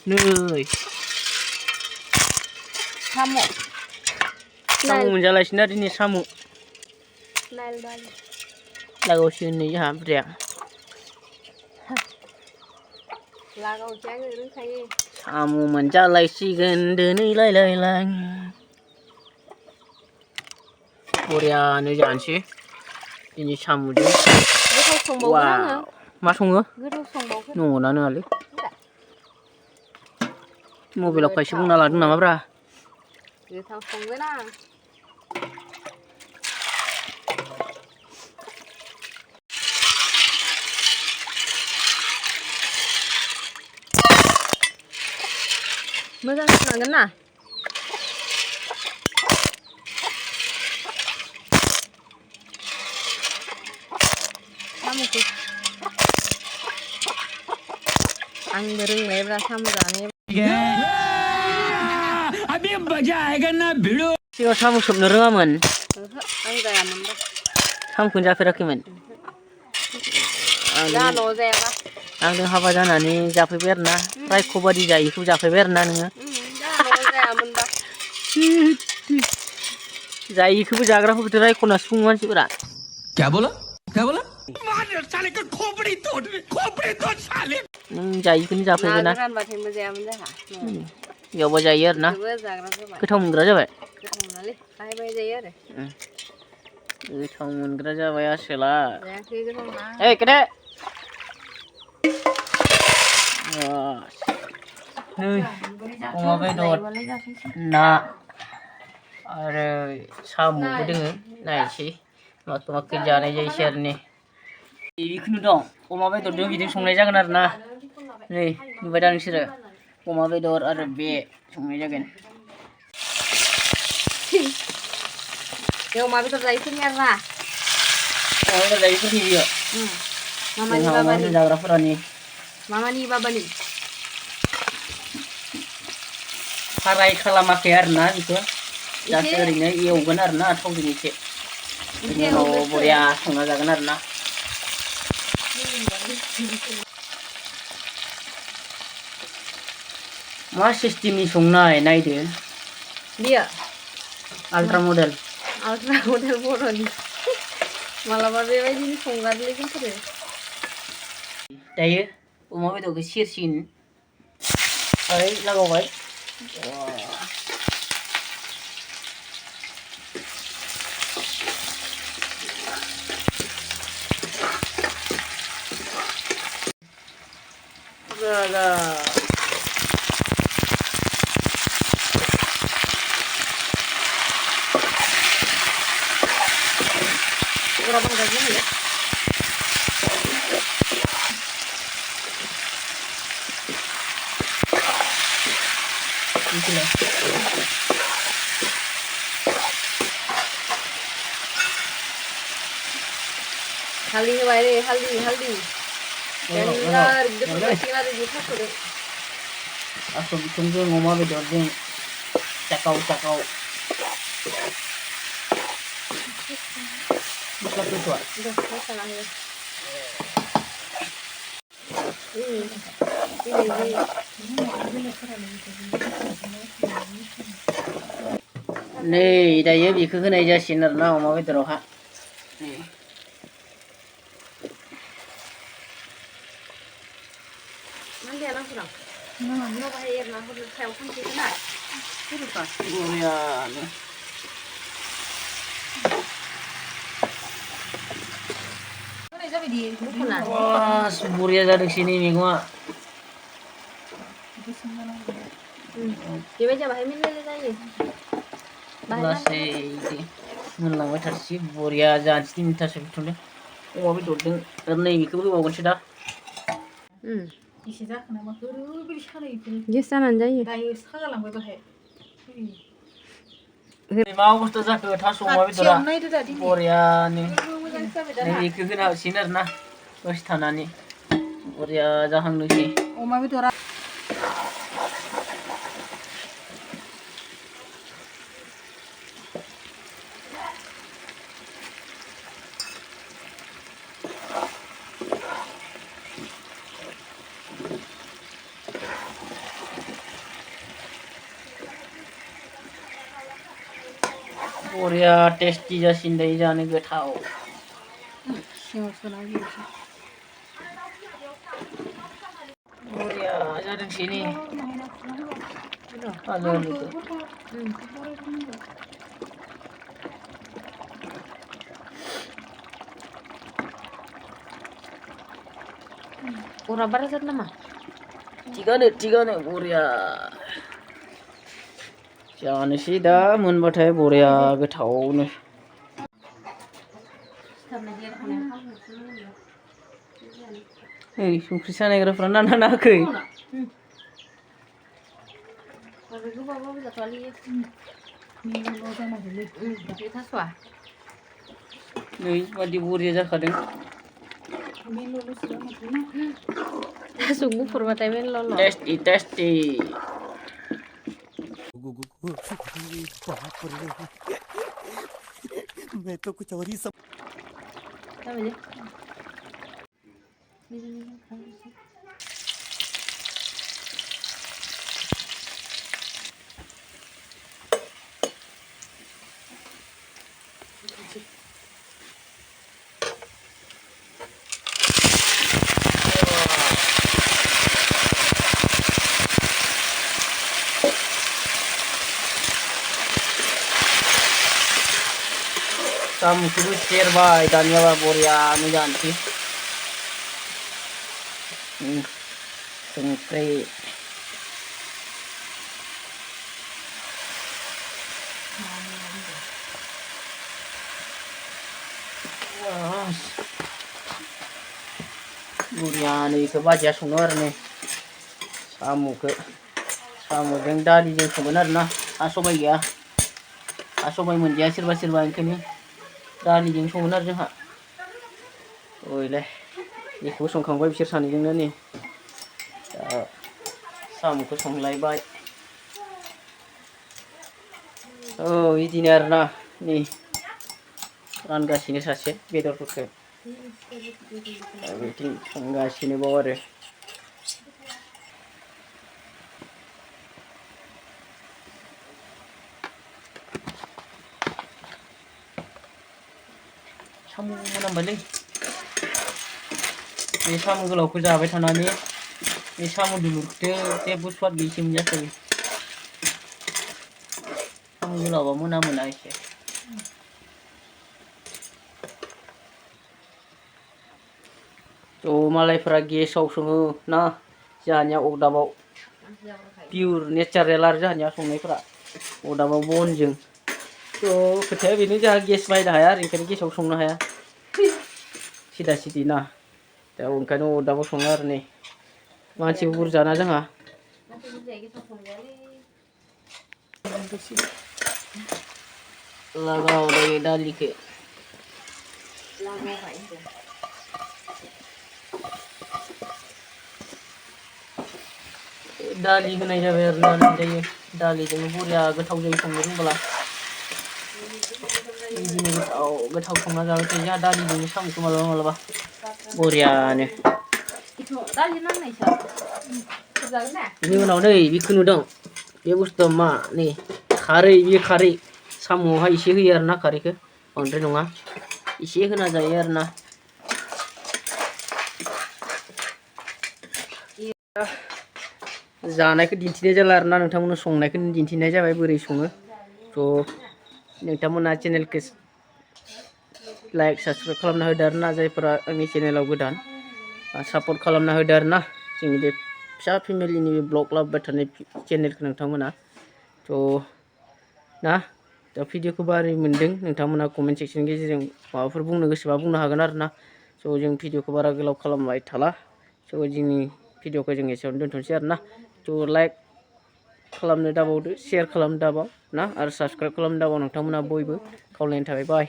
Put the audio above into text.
नै साम' मोनजालायसिनो दिनै साम' नाइल बालि लागावसिगोन नै जोंहा बुरजाया लागावसै आङो रोंखायो साम' मोनजालायसिगोन दोनैलायलायलाय बरियानो जानोसै दिनै साम'जों गोथाव संबावगोन आङो मा सङो गोथाव संबावगोन नंगौना नङालै मबाइलाव खायसे बुंना लादों नामाब्रा गोथाव संगोन आं मोजां सुनांगोन ना साम'खौ आंबो रोंबायब्रा साम' जानो अभी मजा आएगा ना भिड़ो सिगां साम' सोबनो रोङामोन आं जायामोनबा साम'खौनो जाफेराखैमोन जोंहा न'आव जायाबा आंजों हाबा जानानै जाफैबाय आरोना रायख' बादि जायैखौ जाफैबाय आरोना नोङो जोंहा न'आव जायामोनबा जायैखौबो जाग्राफोरखौथ' रायख'ना सुफुङो मानसिफोरा क्या बोला साले का खोपड़ी तोड़ साले नों जायैखौनो जाफैबाय ना ना गोरानबाथाय मोनजायामोन जोंहा बेयावबा जायो आरोना जोबोद जाग्रा जाबाय गोथाव मोनग्रा जाबाय गोथाव मोनालै बाहाय बाहाय जायो आरो गोथाव मोनग्रा जाबाय आसोला जायाखै गोथाव मोना ओइ गेदे नै अमा बेदर ना आरो साम'बो दोङो नायनोसै माखो माखो जानाय जायोसै आरो ने बेखौनो दं अमा बेदरजों बिदि संनाय जागोन आरो ना नै नुबाय दा नोंसोरो अमा बेदर आरो बे संनाय जागोन बे अमा बेदर जायोफोरनि आरो ना अमा बेदर जायैफोरनि बियो मामानि जोंहा अमा बाबानि बेदर जाग्राफोरानि मामानि बाबानि फ्राय खालामाखै आरोना बेखौ जास्ट ओरैनो एवगोन आरोना थावजों एसे बिनि उनाव बरिया संना जागोन आरोना मा सिस्टेमनि संनाय नायदो बियो आल्ट्रा मडेल बर'नि मालाबा बेबायदिनो संगारलै जोंफोरो दायो अमा बेदरखौ सेरसिगोन ओरै लागावबाय Berapa gajinya ya? Itulah. Haldi bae haldi. Benar, gitu kasih ada di satu deh. Aku bikin dia ngomong bedornya cakau. Buka tuh tuh. Udah, masalah ya. Ini. Nih, dayo बेखौ होनाय जासिगोन आरोना अमा बेदरावहा Nanti anak kurang. Mau bayar nak udah telepon kita nak. boriyaनो wah boriya जादों sini मैगङा बेबायदि बाहाय मिलायलाय जायो लासै मोनलांबाय थारसै बरिया जानोसै दिनै थास' बिथ'जों अमा बेदरजों आरो नै बेखौबो होबावगोनसो दा एसे जाखोना माखो ओरैबायदि सानायखौनो गेस जानानै जायो दायो सागालांबाय बाहाय मा अबस्था जाखो थास' अमा बेदरा बरियानो नै बेखौ होना होसिगोन आरोना दसे थानानै बरिया जाहांनोसै अमा बेदरा बरिया टेस्टि जासिनदाय जानो गोथाव सिङाव सोना होयोसो बरिया जादोंसै नै आलु आलुखौ Ora barat जादों नामा? थिगानो बरिया जानोसै दा मोनबाथाय बरिया गोथावनो ओइ संख्रि सानायग्राफ्रा नाना नाङाखै नै बादि बरिया जाखादों Tasu गुफुरबाथाय मेनल' टेस्टि बाप रे मैं तो कुछ और ही सब साम'खौबो सेरबाय दानियाबा बरियानो जानोसै संख्रि बरियानो बेखौ बाजैया सङो आरो नै साम'जों दालिजों संगोन आरो ना हा सबाय गैया हा सबाय मोनजाया सोरबा ओंखायनो दालिजों संगोन आरो जोंहा ओइलाय बेखौबो संखांबाय बिसोर सानैजोंनो नै दा साम'खौ संलायबाय बिदिनो आरोना नै रानगासिनो सासे बेदरफोरखौ बिथिं संगासिनो बाव आरो साम' मोनामबायलै बे साम' गोलावखौ जाबाय थानानै बे साम' दुलुरखौथ' जेबो स्वाद गैयिसो मोनजाखायो साम' गोलावबा मोनामोना एसे थ' मालायफोरा गेसाव सङो ना जोंहानिया अरदाबाव पियर नेचारेल आरो जोंहानिया संनायफोरा अरदाबाव बनजों थ' खोथाया बेनो जोंहा गेस बायनो हाया आरो ओंखायनो गेसाव संनो हाया सिदा सिदि ना दा ओंखायनो अरदाबाव सङो आरो नै मानसिबो बुरजाना जोंहा लागावबाय दालिखौ दालि होनाय जाबाय आरो ना जायो दालिजों बरिया गोथाव जायो संनो रोंबोला बिदिनो गोथाव संना जाबाय थायो जोंहा दालिजोंनो साम'खौ मालाबा बरियानो बेनि उनाव नै बेखौ नुदों बे बुस्थुआ मा नै खारै बे खारै साम'आवहाय एसे होयो आरो ना खारैखौ बांद्राय नङा एसे होना जायो आरो ना जानायखौ दिन्थिनाय जाला आरोना नोंथांमोननो संनायखौ दिन्थिनाय जाबाय बोरै सङो थ' नोंथांमोना चेनेलखौ लाइक साबस्क्राइब खालामना होदो आरो ना जायफोरा आंनि चेनेलाव गोदान सापर्ट खालामना होदो आरो ना जोंनि बे फिसा फेमिलिनि बे ब्लग लाबोबाय थानाय चेनेलखौ नोंथांमोना थ' ना दा भिडिअखौ बोरै मोन्दों नोंथांमोना कमेन्ट सेक्सननि गेजेरजों माबाफोर बुंनो गोसोबा बुंनो हागोन आरो ना स' जों भिडिअखौ बारा गोलाव खालामबाय थाला स' जोंनि भिडिअखौ जों एसेयावनो दोनथ'नोसै आरो ना थ' लाइक खालामनो दाबावदो शेयार खालामनो दाबाव ना आरो साबस्क्राइब खालामनो दाबाव नोंथांमोना बयबो खावलायनाय थाबाय बाय